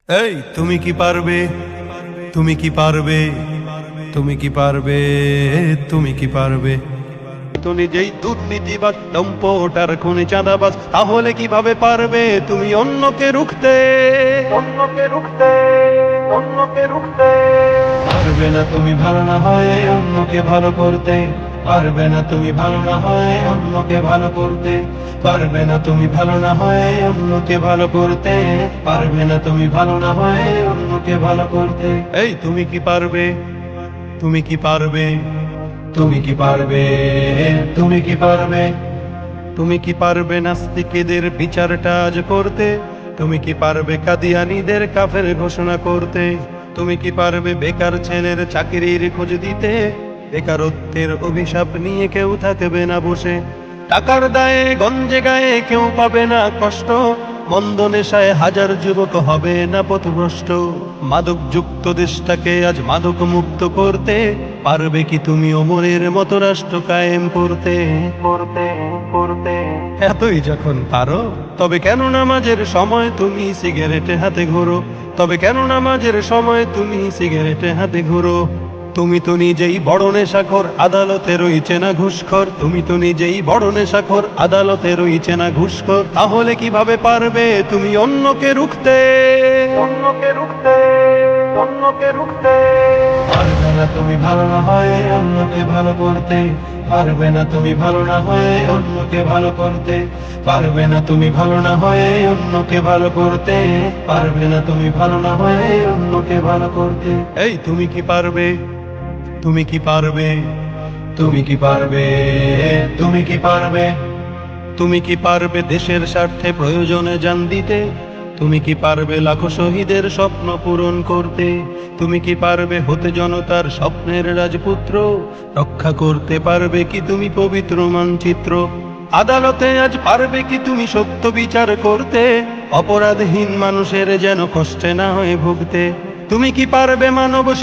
এই তুমি কি পারবে, তুমি কি পারবে, তুমি কি পারবে, তুমি কি পারবে? তো নিজেই দুর্নীতিবাজ, লম্পট আর খুনি চাঁদাবাজ, তাহলে কিভাবে পারবে তুমি অন্যকে রুখতে, অন্যকে রুখতে, অন্যকে রুখতে? পারবে না তুমি ভালো না হয় অন্যকে ভালো করতে, পারবে না তুমি ভালো না হয় অন্যকে ভালো করতে, পারবে না তুমি ভালো না হয় অন্যকে ভালো করতে, পারবে না তুমি ভালো না হয় অন্যকে ভালো করতে। এই তুমি কি পারবে, তুমি কি পারবে, তুমি কি পারবে, তুমি কি পারবে? তুমি কি পারবে নাস্তিকদের বিচারটা আজ করতে? তুমি কি পারবে কাদিয়ানীদের কাফের ঘোষণা করতে? তুমি কি পারবে বেকার ছেলের চাকরির খোঁজ দিতে? বেকারত্বের অভিশাপ নিয়ে কেউ থাকবে না বসে, টাকার দায়ে গঞ্জে গায়ে কেউ পাবে না কষ্ট, মন্দ নেশায় হাজার যুবক হবে না পথভ্রষ্ট। মাদক যুক্ত দেশটাকে আজ মাদক মুক্ত করতে, পারবে কি তুমি ওমরের মতো রাষ্ট্র কায়েম করতে, করতে, করতে? এতই যখন পারো, তবে কেন নামাজের সময় তুমি সিগারেটে হাতে ঘোরো? তবে কেন নামাজের সময় তুমি সিগারেটে হাতে ঘোরো? তুমি তো নিজেই বড় নেশাখোর, আদালতে রইছে না ঘুষখোর। তুমি তো নিজেই বড় নেশাখোর, আদালতে রইছে না ঘুষখোর। তাহলে কিভাবে পারবে তুমি অন্যকে রুখতে, অন্যকে রুখতে, অন্যকে রুখতে? পারবে না তুমি ভালো না হয় অন্যকে ভালো করতে, পারবে না তুমি ভালো না হয় অন্যকে ভালো করতে, পারবে না তুমি ভালো না হয় অন্যকে ভালো করতে, পারবে না তুমি ভালো না হয় অন্যকে ভালো করতে। এই তুমি কি পারবে, তুমি কি পারবে, তুমি কি পারবে, তুমি কি পারবে? তুমি কি পারবে দেশের স্বার্থে প্রয়োজনে জান দিতে? তুমি কি পারবে লাখো শহীদের স্বপ্ন পূরণ করতে? তুমি কি পারবে হতে জনতার স্বপ্নের রাজপুত্র? রক্ষা করতে পারবে কি তুমি পবিত্র মানচিত্র? আদালতে আজ পারবে কি তুমি সত্য বিচার করতে? অপরাধহীন মানুষের যেন কষ্টে না হয়ে ভুগতে। তুমি কি পারবে মানব